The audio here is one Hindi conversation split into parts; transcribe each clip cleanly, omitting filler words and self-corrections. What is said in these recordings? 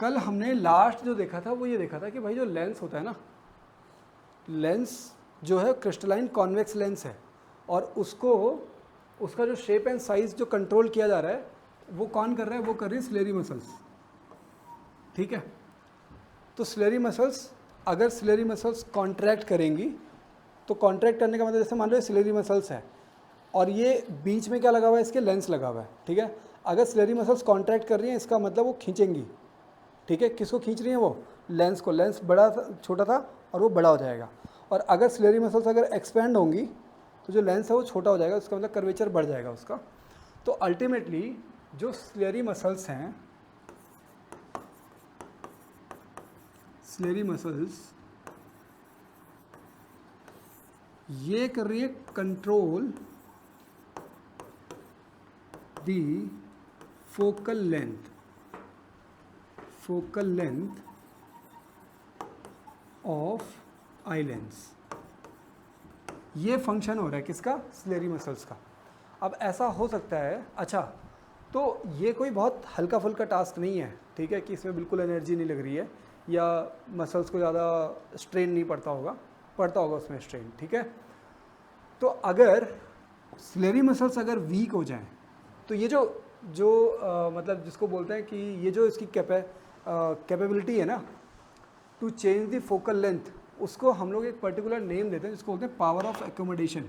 कल हमने लास्ट जो देखा था वो ये देखा था कि भाई जो लेंस होता है ना, लेंस जो है क्रिस्टलाइन कॉन्वेक्स लेंस है, और उसका जो शेप एंड साइज जो कंट्रोल किया जा रहा है वो कौन कर रहा है, वो कर रही है सिलेरी मसल्स। ठीक है, तो सिलेरी मसल्स, अगर सिलेरी मसल्स कॉन्ट्रैक्ट करेंगी तो कॉन्ट्रैक्ट करने का मतलब जैसे मान लो सिलेरी मसल्स है और ये बीच में क्या लगा हुआ है, इसके लेंस लगा हुआ है। ठीक है, अगर सिलेरी मसल्स कॉन्ट्रैक्ट कर रही हैं इसका मतलब वो खींचेंगी। ठीक है, किसको खींच रही हैं, वो लेंस को। लेंस बड़ा छोटा था और वो बड़ा हो जाएगा। और अगर सिलेरी मसल्स अगर एक्सपेंड होंगी तो जो लेंस है वो छोटा हो जाएगा, उसका मतलब कर्वेचर बढ़ जाएगा उसका। तो अल्टीमेटली जो सिलेरी मसल्स हैं, सिलेरी मसल्स ये कर रही है control the focal length of eye lens. ये फंक्शन हो रहा है किसका, सिलेरी मसल्स का। अब ऐसा हो सकता है, अच्छा तो ये कोई बहुत हल्का फुल्का टास्क नहीं है। ठीक है, कि इसमें बिल्कुल एनर्जी नहीं लग रही है या मसल्स को ज़्यादा स्ट्रेन नहीं पड़ता होगा उसमें स्ट्रेन। ठीक है, तो अगर सिलेरी मसल्स अगर वीक हो जाएं तो ये जो मतलब जिसको बोलते हैं कि ये जो इसकी कैपेबिलिटी है ना to change the focal length, उसको हम लोग एक पर्टिकुलर नेम देते हैं जिसको बोलते हैं power of accommodation.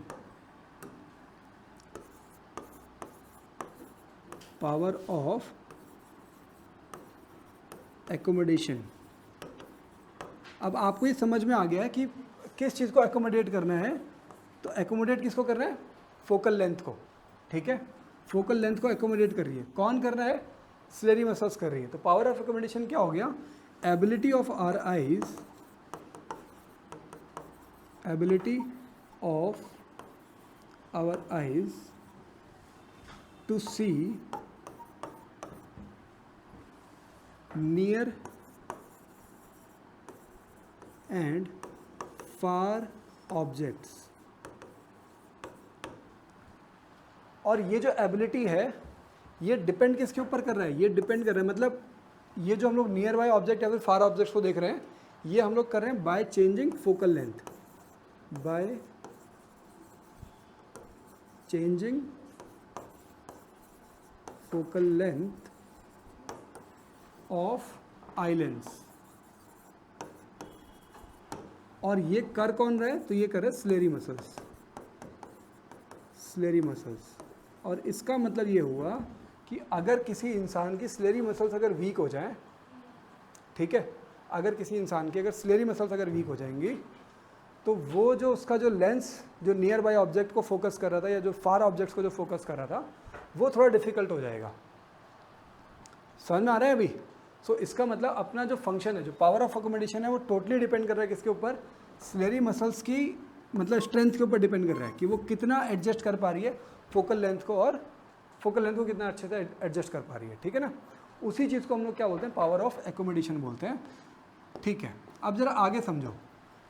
Power of accommodation. अब आपको ये समझ में आ गया है कि किस चीज़ को एकोमोडेट करना है। तो एकोमोडेट किसको कर रहे हैं, फोकल लेंथ को। ठीक है, फोकल लेंथ को एकोमोडेट कर रही है, कौन कर रहा है, सिलेरी मसल्स कर रही है। तो पावर ऑफ एकोमोडेशन क्या हो गया, ability of our eyes to see near and far objects. और ये जो एबिलिटी है ये डिपेंड किसके ऊपर कर रहा है, ये डिपेंड कर रहा है, मतलब ये जो हम लोग नियर बाय ऑब्जेक्ट या फिर फार ऑब्जेक्ट्स को देख रहे हैं ये हम लोग कर रहे हैं by changing focal length, by changing focal length of eye lens. और ये कर कौन रहा है, तो ये कर रहा है सिलेरी मसल्स। और इसका मतलब ये हुआ कि अगर किसी इंसान की सिलेरी मसल्स अगर वीक हो जाएं, ठीक है, अगर किसी इंसान की अगर सिलेरी मसल्स अगर वीक हो जाएंगी तो वो जो उसका जो लेंस जो नियर बाय ऑब्जेक्ट को फोकस कर रहा था या जो फार ऑब्जेक्ट्स को जो फोकस कर रहा था वो थोड़ा डिफिकल्ट हो जाएगा। समझ में आ रहा है अभी। सो इसका मतलब अपना जो फंक्शन है, जो पावर ऑफ एकोमोडेशन है, वो टोटली डिपेंड कर रहा है किसके ऊपर, सिलेरी मसल्स की मतलब स्ट्रेंथ के ऊपर डिपेंड कर रहा है कि वो कितना एडजस्ट कर पा रही है फोकल लेंथ को, और फोकल लेंथ को कितना अच्छे से एडजस्ट कर पा रही है। ठीक है ना, उसी चीज़ को हम लोग क्या बोलते हैं, पावर ऑफ एकोमोडेशन बोलते हैं। ठीक है, अब ज़रा आगे समझो।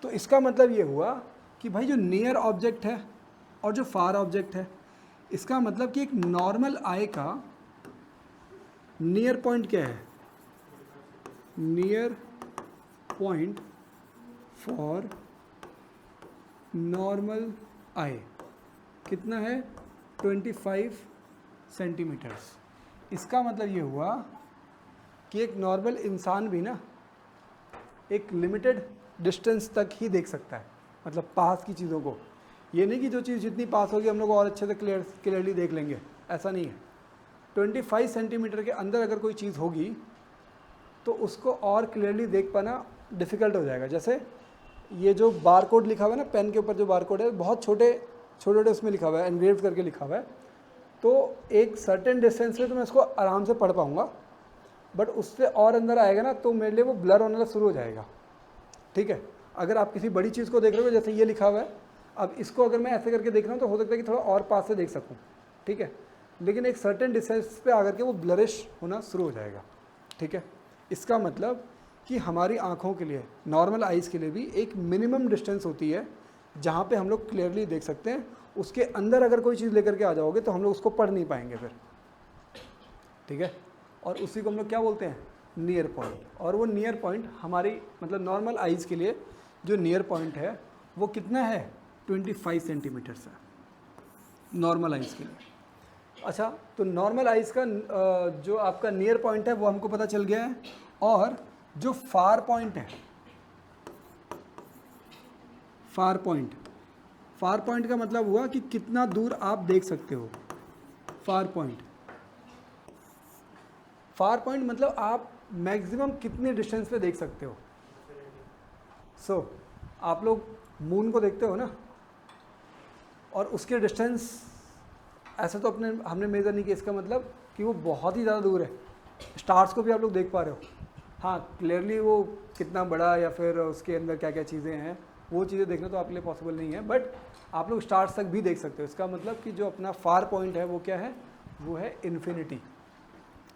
तो इसका मतलब ये हुआ कि भाई जो नियर ऑब्जेक्ट है और जो फार ऑब्जेक्ट है, इसका मतलब कि एक नॉर्मल आई का नियर पॉइंट क्या है, नियर पॉइंट फॉर नॉर्मल आई कितना है, 25 सेंटीमीटर्स। इसका मतलब ये हुआ कि एक नॉर्मल इंसान भी ना एक लिमिटेड डिस्टेंस तक ही देख सकता है, मतलब पास की चीज़ों को। ये नहीं कि जो चीज़ जितनी पास होगी हम लोग और अच्छे से क्लियरली देख लेंगे, ऐसा नहीं है। 25 सेंटीमीटर के अंदर अगर कोई चीज़ होगी तो उसको और क्लियरली देख पाना डिफ़िकल्ट हो जाएगा। जैसे ये जो बार कोड लिखा हुआ है ना, पेन के ऊपर जो बार कोड है, बहुत छोटे उसमें लिखा हुआ है, एनग्रेव करके लिखा हुआ है, तो एक सर्टेन डिस्टेंस पे तो मैं इसको आराम से पढ़ पाऊँगा, बट उससे और अंदर आएगा ना तो मेरे लिए वो ब्लर होना शुरू हो जाएगा। ठीक है, अगर आप किसी बड़ी चीज़ को देख रहे हो, जैसे ये लिखा हुआ है, अब इसको अगर मैं ऐसे करके देख रहा हूँ तो हो सकता है कि थोड़ा और पास से देख सकूँ। ठीक है, लेकिन एक सर्टेन डिस्टेंस पे आकर के वो ब्लरिश होना शुरू हो जाएगा। ठीक है, इसका मतलब कि हमारी आँखों के लिए, नॉर्मल आइज़ के लिए भी एक मिनिमम डिस्टेंस होती है जहाँ पे हम लोग क्लियरली देख सकते हैं। उसके अंदर अगर कोई चीज़ लेकर के आ जाओगे तो हम लोग उसको पढ़ नहीं पाएंगे फिर। ठीक है, और उसी को हम लोग क्या बोलते हैं, नियर पॉइंट, और वो नियर पॉइंट हमारी मतलब नॉर्मल आइज़ के लिए जो नियर पॉइंट है वो कितना है 25 सेंटीमीटर्स है नॉर्मल आइज़ के लिए। अच्छा, तो नॉर्मल आइज़ का जो आपका नियर पॉइंट है वो हमको पता चल गया है, और जो फार पॉइंट है, फार पॉइंट का मतलब हुआ कि कितना दूर आप देख सकते हो। फार पॉइंट मतलब आप मैक्सिमम कितने डिस्टेंस पे देख सकते हो। सो आप लोग मून को देखते हो ना, और उसके डिस्टेंस ऐसा तो हमने मेज़र नहीं किया, इसका मतलब कि वो बहुत ही ज़्यादा दूर है। स्टार्स को भी आप लोग देख पा रहे हो, हाँ क्लियरली वो कितना बड़ा या फिर उसके अंदर क्या क्या चीज़ें हैं वो चीज़ें देखना तो आपके लिए पॉसिबल नहीं है, बट आप लोग स्टार्स तक भी देख सकते हो। इसका मतलब कि जो अपना फार पॉइंट है वो क्या है, वो है इन्फिनिटी,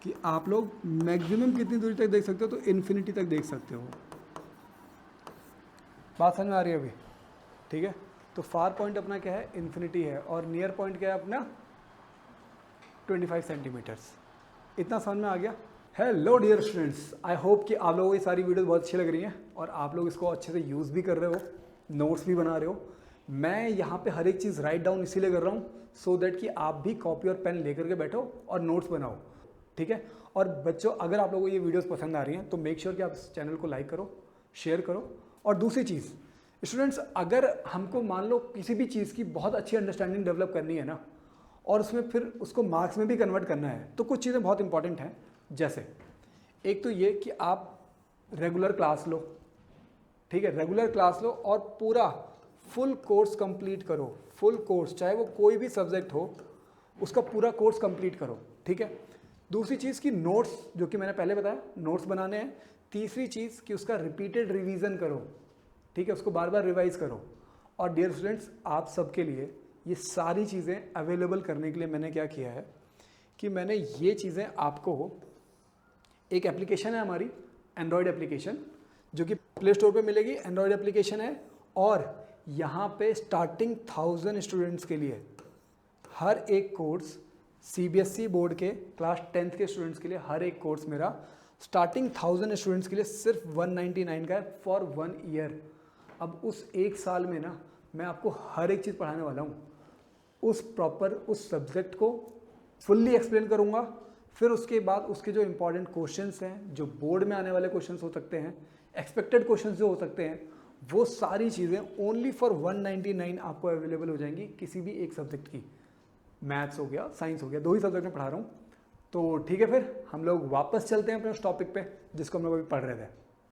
कि आप लोग मैक्सिमम कितनी दूरी तक देख सकते हो, तो इन्फिनिटी तक देख सकते हो। बात समझ में आ रही है अभी? ठीक है, तो फार पॉइंट अपना क्या है, इन्फिनिटी है, और नियर पॉइंट क्या है अपना 25 सेंटीमीटर्स। इतना समझ में आ गया? Hello dear students, I hope कि आप लोगों को ये सारी वीडियोस बहुत अच्छी लग रही हैं और आप लोग इसको अच्छे से यूज़ भी कर रहे हो, नोट्स भी बना रहे हो। मैं यहाँ पे हर एक चीज़ राइट डाउन इसीलिए कर रहा हूँ सो दैट कि आप भी कॉपी और पेन लेकर के बैठो और नोट्स बनाओ, ठीक है। और बच्चों, अगर आप लोगों को ये वीडियोज़ पसंद आ रही हैं तो मेक श्योर कि आप इस चैनल को लाइक करो, शेयर करो। और दूसरी चीज़ स्टूडेंट्स, अगर हमको मान लो किसी भी चीज़ की बहुत अच्छी अंडरस्टैंडिंग डेवलप करनी है ना, और उसमें फिर उसको मार्क्स में भी कन्वर्ट करना है, तो कुछ चीज़ें बहुत इंपॉर्टेंट हैं। जैसे एक तो ये कि आप रेगुलर क्लास लो, ठीक है, रेगुलर क्लास लो और पूरा फुल कोर्स कंप्लीट करो। फुल कोर्स, चाहे वो कोई भी सब्जेक्ट हो, उसका पूरा कोर्स कंप्लीट करो, ठीक है। दूसरी चीज़ कि नोट्स, जो कि मैंने पहले बताया, नोट्स बनाने हैं। तीसरी चीज़ कि उसका रिपीटेड रिवीजन करो, ठीक है, उसको बार बार रिवाइज करो। और डियर स्टूडेंट्स, आप सबके लिए ये सारी चीज़ें अवेलेबल करने के लिए मैंने क्या किया है कि मैंने ये चीज़ें आपको, एक एप्लीकेशन है हमारी एंड्रॉयड एप्लीकेशन, जो कि प्ले स्टोर पे मिलेगी, एंड्रॉयड एप्लीकेशन है। और यहाँ पे स्टार्टिंग 1000 स्टूडेंट्स के लिए हर एक कोर्स, सीबीएसई बोर्ड के क्लास 10th के स्टूडेंट्स के लिए हर एक कोर्स मेरा स्टार्टिंग 1000 स्टूडेंट्स के लिए सिर्फ 199 का है फॉर 1 ईयर। अब उस एक साल में ना मैं आपको हर एक चीज़ पढ़ाने वाला हूँ, उस सब्जेक्ट को फुल्ली एक्सप्लेन करूँगा। फिर उसके बाद उसके जो इंपॉर्टेंट क्वेश्चंस हैं, जो बोर्ड में आने वाले क्वेश्चंस हो सकते हैं, एक्सपेक्टेड क्वेश्चंस जो हो सकते हैं, वो सारी चीज़ें ओनली फॉर 199 आपको अवेलेबल हो जाएंगी किसी भी एक सब्जेक्ट की। मैथ्स हो गया, साइंस हो गया, 2 ही सब्जेक्ट में पढ़ा रहा हूँ। तो ठीक है, फिर हम लोग वापस चलते हैं अपने उस टॉपिक पे जिसको हम लोग अभी पढ़ रहे थे।